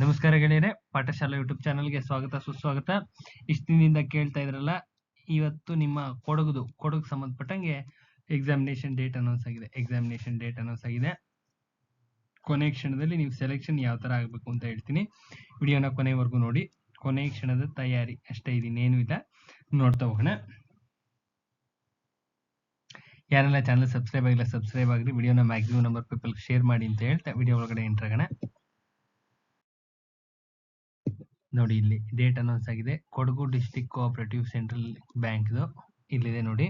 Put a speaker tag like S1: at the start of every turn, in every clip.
S1: ನಮಸ್ಕಾರ ಗೆಳೆಯರೆ, ಪಾಠಶಾಲಾ ಯೂಟ್ಯೂಬ್ ಚಾನಲ್ಗೆ ಸ್ವಾಗತ ಸುಸ್ವಾಗತ. ಇಷ್ಟು ದಿನದಿಂದ ಕೇಳ್ತಾ ಇದ್ರಲ್ಲ, ಇವತ್ತು ನಿಮ್ಮ ಕೊಡಗು ಸಂಬಂಧಪಟ್ಟಂಗೆ ಎಕ್ಸಾಮಿನೇಷನ್ ಡೇಟ್ ಅನೌನ್ಸ್ ಆಗಿದೆ. ಕೊನೆ ಕ್ಷಣದಲ್ಲಿ ನೀವು ಸೆಲೆಕ್ಷನ್ ಯಾವ ತರ ಆಗಬೇಕು ಅಂತ ಹೇಳ್ತೀನಿ. ವಿಡಿಯೋನ ಕೊನೆವರೆಗೂ ನೋಡಿ. ಕೊನೆ ಕ್ಷಣದ ತಯಾರಿ ಅಷ್ಟೇ, ಇನ್ನೇನು ಇಲ್ಲ, ನೋಡ್ತಾ ಹೋಗೋಣ. ಯಾರೆಲ್ಲ ಚಾನಲ್ ಸಬ್ಸ್ಕ್ರೈಬ್ ಆಗಿಲ್ಲ ಸಬ್ಸ್ಕ್ರೈಬ್ ಆಗ್ರಿ. ವಿಡಿಯೋನ ಮ್ಯಾಕ್ಸಿಮಮ್ ನಂಬರ್ ಪೀಪಲ್ ಶೇರ್ ಮಾಡಿ ಅಂತ ಹೇಳ್ತಾ ವಿಡಿಯೋ ಒಳಗಡೆ ಎಂಟರ್ ಆಗೋಣ. ನೋಡಿ, ಇಲ್ಲಿ ಡೇಟ್ ಅನೌನ್ಸ್ ಆಗಿದೆ. Kodagu district cooperative central bank ಇಲ್ಲಿದೆ ನೋಡಿ.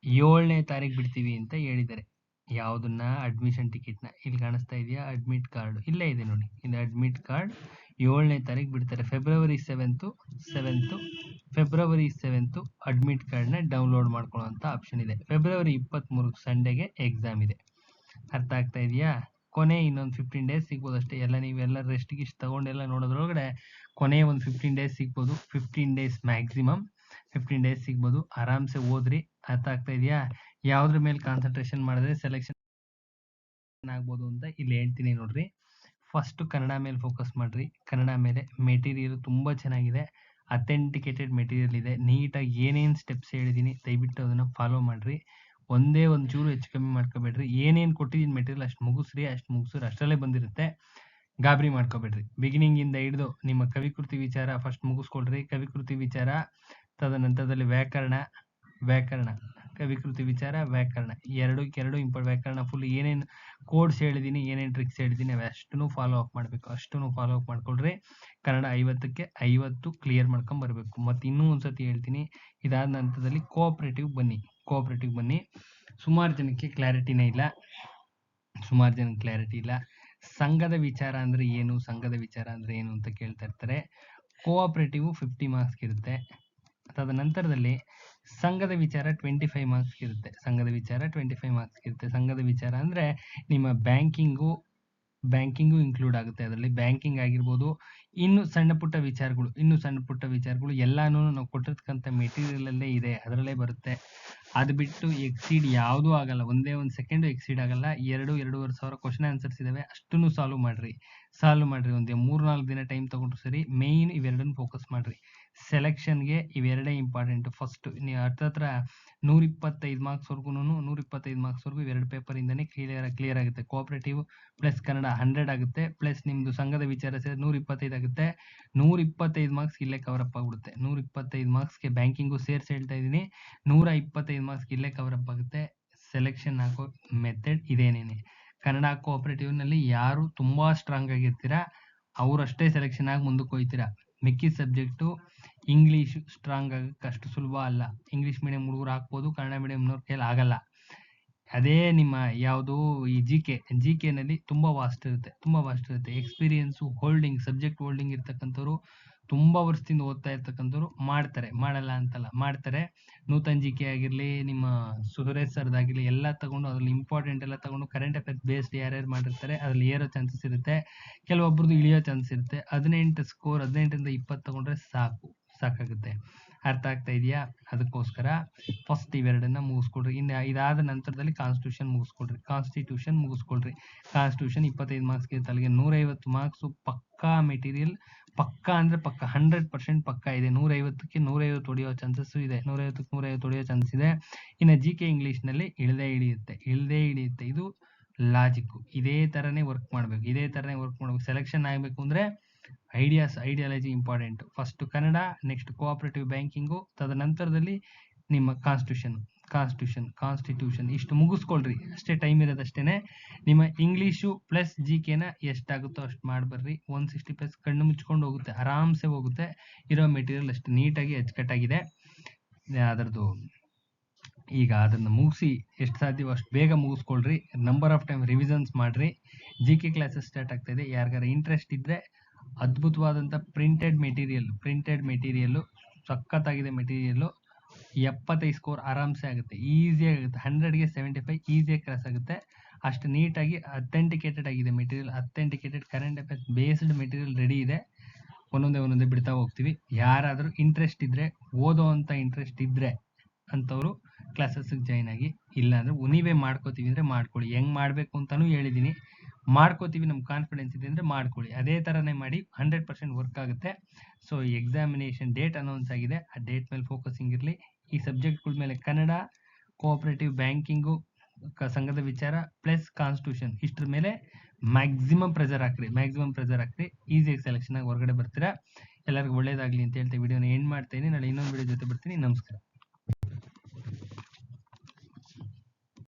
S1: 7ನೇ ತಾರೀಕು ಬಿಡ್ತೀವಿ ಅಂತ ಹೇಳಿದ್ದಾರೆ. ಯಾವ್ದನ್ನ? ಅಡ್ಮಿಷನ್ ಟಿಕೆಟ್ನ. ಇಲ್ಲಿ ಕಾಣಿಸ್ತಾ ಇದೆಯಾ? ಅಡ್ಮಿಟ್ ಕಾರ್ಡ್ ಇಲ್ಲೇ ಇದೆ ನೋಡಿ. ಇದು ಅಡ್ಮಿಟ್ ಕಾರ್ಡ್ 7ನೇ ತಾರೀಕು ಬಿಡ್ತಾರೆ. ಫೆಬ್ರವರಿ 7 ಅಡ್ಮಿಟ್ ಕಾರ್ಡ್ನ ಡೌನ್ಲೋಡ್ ಮಾಡ್ಕೊಳ್ಳುವಂತ ಆಪ್ಷನ್ ಇದೆ. ಫೆಬ್ರವರಿ 23 ಸಂಡೇಗೆ ಎಕ್ಸಾಮ್ ಇದೆ. ಅರ್ಥ ಆಗ್ತಾ ಇದೆಯಾ? ಕೊನೆ ಇನ್ನೊಂದು 15 ಡೇಸ್ ಸಿಗ್ಬೋದು ಅಷ್ಟೇ. ನೀವೆಲ್ಲ ರೆಸ್ಟ್ ಗಿಸ್ಟ್ ತಗೊಂಡೆಲ್ಲ ನೋಡೋದ್ರೊಳಗಡೆ ಕೊನೆ ಒಂದು 15 ಡೇಸ್ ಸಿಗ್ಬೋದು. 15 ಡೇಸ್ ಮ್ಯಾಕ್ಸಿಮಮ್ 15 ಡೇಸ್ ಸಿಗ್ಬೋದು. ಆರಾಮ್ಸೆ ಓದ್ರಿ. ಅರ್ಥ ಆಗ್ತಾ ಇದೆಯಾ? ಯಾವ್ದ್ರ ಮೇಲೆ ಕಾನ್ಸಂಟ್ರೇಷನ್ ಮಾಡಿದ್ರೆ ಸೆಲೆಕ್ಷನ್ ಆಗ್ಬೋದು ಅಂತ ಇಲ್ಲಿ ಹೇಳ್ತೀನಿ ನೋಡ್ರಿ. ಫಸ್ಟ್ ಕನ್ನಡ ಮೇಲೆ ಫೋಕಸ್ ಮಾಡ್ರಿ. ಕನ್ನಡ ಮೇಲೆ ಮೆಟೀರಿಯಲ್ ತುಂಬಾ ಚೆನ್ನಾಗಿದೆ. ಅಥೆಂಟಿಕೇಟೆಡ್ ಮೆಟೀರಿಯಲ್ ಇದೆ. ನೀಟಾಗಿ ಏನೇನು ಸ್ಟೆಪ್ಸ್ ಹೇಳಿದೀನಿ ದಯವಿಟ್ಟು ಅದನ್ನ ಫಾಲೋ ಮಾಡ್ರಿ. ಒಂದೇ ಒಂದು ಚೂರು ಹೆಚ್ಚು ಕಮ್ಮಿ ಮಾಡ್ಕೋಬೇಡ್ರಿ. ಏನೇನು ಕೊಟ್ಟಿದ್ದೀನಿ ಮೆಟೀರಿಯಲ್ ಅಷ್ಟು ಮುಗಿಸ್ರಿ. ಅಷ್ಟರಲ್ಲೇ ಬಂದಿರುತ್ತೆ. ಗಾಬರಿ ಮಾಡ್ಕೋಬೇಡ್ರಿ. ಬಿಗಿನಿಂಗ್ ಇಂದ ಹಿಡಿದು ನಿಮ್ಮ ಕವಿಕೃತಿ ವಿಚಾರ ಫಸ್ಟ್ ಮುಗಿಸ್ಕೊಳ್ರಿ. ಕವಿಕೃತಿ ವಿಚಾರ, ತದನಂತರದಲ್ಲಿ ವ್ಯಾಕರಣ, ಕವಿಕೃತಿ ವಿಚಾರ, ವ್ಯಾಕರಣ, ಎರಡಕ್ಕೆರಡು ವ್ಯಾಕರಣ ಫುಲ್ ಏನೇನು ಕೋಡ್ಸ್ ಹೇಳಿದೀನಿ, ಏನೇನು ಟ್ರಿಕ್ಸ್ ಹೇಳಿದೀನಿ ಅಷ್ಟನ್ನು ಫಾಲೋ ಅಪ್ ಮಾಡಬೇಕು. ಅಷ್ಟನ್ನು ಫಾಲೋ ಅಪ್ ಮಾಡ್ಕೊಳ್ರಿ. ಕನ್ನಡ 50ಕ್ಕೆ 50 ಕ್ಲಿಯರ್ ಮಾಡ್ಕೊಂಡ್ ಬರ್ಬೇಕು. ಮತ್ತೆ ಇನ್ನೂ ಒಂದ್ಸತಿ ಹೇಳ್ತೀನಿ, ಇದಾದ ನಂತರದಲ್ಲಿ ಕೋಆಪರೇಟಿವ್ ಬನ್ನಿ. ಸುಮಾರು ಜನಕ್ಕೆ ಕ್ಲಾರಿಟಿನೇ ಇಲ್ಲ. ಸಂಘದ ವಿಚಾರ ಅಂದ್ರೆ ಏನು ಅಂತ ಕೇಳ್ತಾ ಇರ್ತಾರೆ. ಕೋಆಪರೇಟಿವ್ 50 ಮಾರ್ಕ್ಸ್ ಇರುತ್ತೆ. ತದನಂತರದಲ್ಲಿ ಸಂಘದ ವಿಚಾರ 25 ಮಾರ್ಕ್ಸ್ ಇರುತ್ತೆ. ಸಂಘದ ವಿಚಾರ ಅಂದ್ರೆ ನಿಮ್ಮ ಬ್ಯಾಂಕಿಂಗು ಇನ್ಕ್ಲೂಡ್ ಆಗುತ್ತೆ. ಅದರಲ್ಲಿ ಬ್ಯಾಂಕಿಂಗ್ ಆಗಿರ್ಬೋದು, ಇನ್ನು ಸಣ್ಣ ಪುಟ್ಟ ವಿಚಾರಗಳು ಎಲ್ಲಾನು ನಾವು ಕೊಟ್ಟಿರ್ತಕ್ಕಂಥ ಮೆಟೀರಿಯಲ್ ಅಲ್ಲೇ ಇದೆ, ಅದರಲ್ಲೇ ಬರುತ್ತೆ. ಅದು ಬಿಟ್ಟು ಎಕ್ಸೀಡ್ ಯಾವುದೂ ಆಗಲ್ಲ. ಒಂದೇ ಒಂದು ಸೆಕೆಂಡ್ ಎಕ್ಸೀಡ್ ಆಗಲ್ಲ. 2-2.5 ಸಾವಿರ ಕ್ವಶನ್ ಆನ್ಸರ್ಸ್ ಇದಾವೆ. ಅಷ್ಟನ್ನು ಸಾಲ್ವ್ ಮಾಡ್ರಿ. ಒಂದೇ 3-4 ದಿನ ಟೈಮ್ ತಗೊಂಡ್ರು ಸರಿ. ಮೇನ್ ಇವೆರಡನ್ನು ಫೋಕಸ್ ಮಾಡ್ರಿ. ಸೆಲೆಕ್ಷನ್ಗೆ ಇವೆರಡೇ ಇಂಪಾರ್ಟೆಂಟ್. ಫಸ್ಟ್ ನೀವು ಹತ್ರ 125 ಮಾರ್ಕ್ಸ್ ವರ್ಗು ಇವೆರಡು ಪೇಪರ್ ಇಂದಾನೆ ಕ್ಲಿಯರ್ ಆಗುತ್ತೆ. ಕೋಆಪರೇಟಿವ್ ಪ್ಲಸ್ ಕನ್ನಡ 100 ಆಗುತ್ತೆ. ಪ್ಲಸ್ ನಿಮ್ದು ಸಂಘದ ವಿಚಾರ ಸೇರಿ 125 ಆಗುತ್ತೆ. 125 ಮಾರ್ಕ್ಸ್ ಇಲ್ಲೇ ಕವರ್ ಅಪ್ ಆಗ್ಬಿಡುತ್ತೆ. 125 ಮಾರ್ಕ್ಸ್ಗೆ ಬ್ಯಾಂಕಿಂಗು ಸೇರ್ಸಿ ಹೇಳ್ತಾ ಇದೀನಿ. 125 ಮಾರ್ಕ್ಸ್ ಇಲ್ಲೇ ಕವರ್ ಅಪ್ ಆಗುತ್ತೆ. ಸೆಲೆಕ್ಷನ್ ಹಾಕೋ ಮೆಥಡ್ ಇದೇನೇನೆ. ಕನ್ನಡ ಕೋಆಪರೇಟಿವ್ ನಲ್ಲಿ ಯಾರು ತುಂಬಾ ಸ್ಟ್ರಾಂಗ್ ಆಗಿರ್ತೀರಾ ಅವರಷ್ಟೇ ಸೆಲೆಕ್ಷನ್ ಆಗಿ ಮುಂದಕ್ಕೆ ಹೋಗ್ತೀರಾ. ಮಿಕ್ಕಿದ ಸಬ್ಜೆಕ್ಟು ಇಂಗ್ಲಿಷ್ ಸ್ಟ್ರಾಂಗ್ ಆಗಕ್ಕೆ ಅಷ್ಟು ಸುಲಭ ಅಲ್ಲ. ಇಂಗ್ಲಿಷ್ ಮೀಡಿಯಂ ಹುಡುಗರು ಹಾಕ್ಬೋದು, ಕನ್ನಡ ಮೀಡಿಯಂನವ್ರ ಕೈಯಲ್ಲಿ ಆಗಲ್ಲ. ಅದೇ ನಿಮ್ಮ ಯಾವುದು ಈ ಜಿ ಕೆ ನಲ್ಲಿ ತುಂಬಾ ವಾಸ್ಟ್ ಇರುತ್ತೆ. ಎಕ್ಸ್ಪೀರಿಯನ್ಸ್ ಸಬ್ಜೆಕ್ಟ್ ಹೋಲ್ಡಿಂಗ್ ಇರ್ತಕ್ಕಂಥವ್ರು, ತುಂಬಾ ವರ್ಷದಿಂದ ಓದ್ತಾ ಇರ್ತಕ್ಕಂಥವ್ರು ಮಾಡಲ್ಲ ಅಂತಲ್ಲ, ಮಾಡ್ತಾರೆ. ನೂತನ್ ಜಿ ಕೆ ಆಗಿರ್ಲಿ, ನಿಮ್ಮ ಸುರೇಶ್ ಸರ್ದಾಗಿರ್ಲಿ ಎಲ್ಲ ತಗೊಂಡು ಅದ್ರಲ್ಲಿ ಇಂಪಾರ್ಟೆಂಟ್ ಎಲ್ಲ ತಗೊಂಡು ಕರೆಂಟ್ ಅಫೇರ್ಸ್ ಬೇಸ್ಡ್ ಯಾರ್ಯಾರು ಮಾಡಿರ್ತಾರೆ ಅದ್ರಲ್ಲಿ ಏರೋ ಚಾನ್ಸಸ್ ಇರುತ್ತೆ. ಕೆಲವೊಬ್ರದ್ದು ಇಳಿಯೋ ಚಾನ್ಸಸ್ ಇರುತ್ತೆ. 18 ಸ್ಕೋರ್ 18ರಿಂದ 20 ತಗೊಂಡ್ರೆ ಸಾಕಾಗುತ್ತೆ. ಅರ್ಥ ಆಗ್ತಾ ಇದೆಯಾ? ಅದಕ್ಕೋಸ್ಕರ ಫಸ್ಟ್ ಇವೆರಡನ್ನ ಮುಗಿಸ್ಕೊಡ್ರಿ. ಇದಾದ ನಂತರದಲ್ಲಿ ಕಾನ್ಸ್ಟಿಟ್ಯೂಷನ್ ಮುಗಿಸ್ಕೊಳ್ರಿ. ಕಾನ್ಸ್ಟಿಟ್ಯೂಷನ್ 25 ಮಾರ್ಕ್ಸ್ ಇರುತ್ತೆ. ಅಲ್ಲಿಗೆ 150 ಮಾರ್ಕ್ಸ್ ಪಕ್ಕಾ ಮೆಟೀರಿಯಲ್. ಪಕ್ಕಾ ಅಂದ್ರೆ ಪಕ್ಕ 100% ಪಕ್ಕಾ ಇದೆ. 150ಕ್ಕೆ 150 ಹೊಡೆಯೋ ಚಾನ್ಸಸ್ ಇದೆ. 150ಕ್ಕೆ 150 ಹೊಡೆಯೋ ಚಾನ್ಸಸ್ ಇದೆ. ಇನ್ನು ಜಿ ಕೆ ಇಂಗ್ಲಿಷ್ ನಲ್ಲಿ ಇಳದೇ ಹಿಡಿಯುತ್ತೆ. ಇದು ಲಾಜಿಕ್. ಇದೇ ತರನೇ ವರ್ಕ್ ಮಾಡ್ಬೇಕು. ಸೆಲೆಕ್ಷನ್ ಆಗ್ಬೇಕು ಅಂದ್ರೆ ideology important. First Kannada, next cooperative banking, ತದನಂತರದಲ್ಲಿ ನಿಮ್ಮ ಕಾನ್ಸ್ಟಿಟ್ಯೂಷನ್ ಇಷ್ಟು ಮುಗಿಸ್ಕೊಳ್ರಿ. ಅಷ್ಟೇ ಟೈಮ್ ಇರೋದಷ್ಟೇನೆ. ನಿಮ್ಮ ಇಂಗ್ಲಿಷು ಪ್ಲಸ್ ಜಿ ಕೆನ ಎಷ್ಟಾಗುತ್ತೋ ಅಷ್ಟು ಮಾಡ್ಬರ್ರಿ. 160 ಪ್ಲಸ್ ಕಣ್ಣು ಮುಚ್ಕೊಂಡು ಹೋಗುತ್ತೆ, ಆರಾಮ್ಸೆ ಹೋಗುತ್ತೆ. ಇರೋ ಮೆಟೀರಿಯಲ್ ಅಷ್ಟು ನೀಟಾಗಿ ಅಚ್ಚುಕಟ್ಟಾಗಿದೆ. ಅದರದ್ದು ಈಗ ಅದನ್ನು ಮುಗಿಸಿ ಎಷ್ಟು ಸಾಧ್ಯವೋ ಅಷ್ಟು ಬೇಗ ಮುಗಿಸ್ಕೊಳ್ರಿ. ನಂಬರ್ ಆಫ್ ಟೈಮ್ ರಿವಿಷನ್ಸ್ ಮಾಡ್ರಿ. ಜಿ ಕೆ ಕ್ಲಾಸಸ್ ಸ್ಟಾರ್ಟ್ ಆಗ್ತಾಯಿದೆ. ಯಾರಿಗಾರ ಇಂಟ್ರೆಸ್ಟ್ ಇದ್ರೆ ಅದ್ಭುತವಾದಂಥ ಪ್ರಿಂಟೆಡ್ ಮೆಟೀರಿಯಲ್ ಸಖತ್ತಾಗಿದೆ. ಮೆಟೀರಿಯಲ್ 75 ಸ್ಕೋರ್ ಆರಾಮ್ಸೆ ಆಗುತ್ತೆ, ಈಸಿಯಾಗಿ ಆಗುತ್ತೆ. 100ಗೆ 75 ಈಸಿಯಾಗಿ ಕ್ರಾಸ್ ಆಗುತ್ತೆ. ಅಷ್ಟು ನೀಟಾಗಿ ಅಥೆಂಟಿಕೇಟೆಡ್ ಆಗಿದೆ material. Authenticated current affairs based material ready ಇದೆ. ಒಂದೊಂದೇ ಬಿಡ್ತಾ ಹೋಗ್ತೀವಿ. ಯಾರಾದರೂ ಇಂಟ್ರೆಸ್ಟ್ ಇದ್ರೆ, ಇಂಟ್ರೆಸ್ಟ್ ಇದ್ರೆ ಅಂಥವ್ರು ಕ್ಲಾಸಸ್ಗೆ ಜಾಯ್ನ್ ಆಗಿ. ಇಲ್ಲ ಅಂದ್ರೆ ನೀವೇ ಮಾಡ್ಕೋತೀವಿ ಅಂದ್ರೆ ಮಾಡ್ಕೊಳ್ಳಿ. ಹೆಂಗ್ ಮಾಡ್ಬೇಕು ಅಂತಾನು ಹೇಳಿದೀನಿ. ಮಾಡ್ಕೋತೀವಿ, ನಮ್ಗೆ ಕಾನ್ಫಿಡೆನ್ಸ್ ಇದೆ ಅಂದರೆ ಮಾಡ್ಕೊಳ್ಳಿ. ಅದೇ ಥರನೇ ಮಾಡಿ, 100% ವರ್ಕ್ ಆಗುತ್ತೆ. ಸೊ ಎಕ್ಸಾಮಿನೇಷನ್ ಡೇಟ್ ಅನೌನ್ಸ್ ಆಗಿದೆ, ಆ ಡೇಟ್ ಮೇಲೆ ಫೋಕಸಿಂಗ್ ಇರಲಿ. ಈ ಸಬ್ಜೆಕ್ಟ್ಗಳ ಮೇಲೆ ಕನ್ನಡ, ಕೋಆಪರೇಟಿವ್ ಬ್ಯಾಂಕಿಂಗು, ಸಂಘದ ವಿಚಾರ ಪ್ಲಸ್ ಕಾನ್ಸ್ಟಿಟ್ಯೂಷನ್, ಇಷ್ಟ್ರ ಮೇಲೆ ಮ್ಯಾಕ್ಸಿಮಮ್ ಪ್ರೆಷರ್ ಹಾಕ್ರಿ. ಈಸಿಯಾಗಿ ಸೆಲೆಕ್ಷನ್ ಆಗಿ ಹೊರಗಡೆ ಬರ್ತೀರಾ. ಎಲ್ಲರಿಗೂ ಒಳ್ಳೇದಾಗಲಿ ಅಂತ ಹೇಳ್ತಾ ವಿಡಿಯೋನ ಎಂಡ್ ಮಾಡ್ತಾ ಇದ್ದೀನಿ. ನಾಳೆ ಇನ್ನೊಂದು ವಿಡಿಯೋ ಜೊತೆ ಬರ್ತೀನಿ. ನಮಸ್ಕಾರ.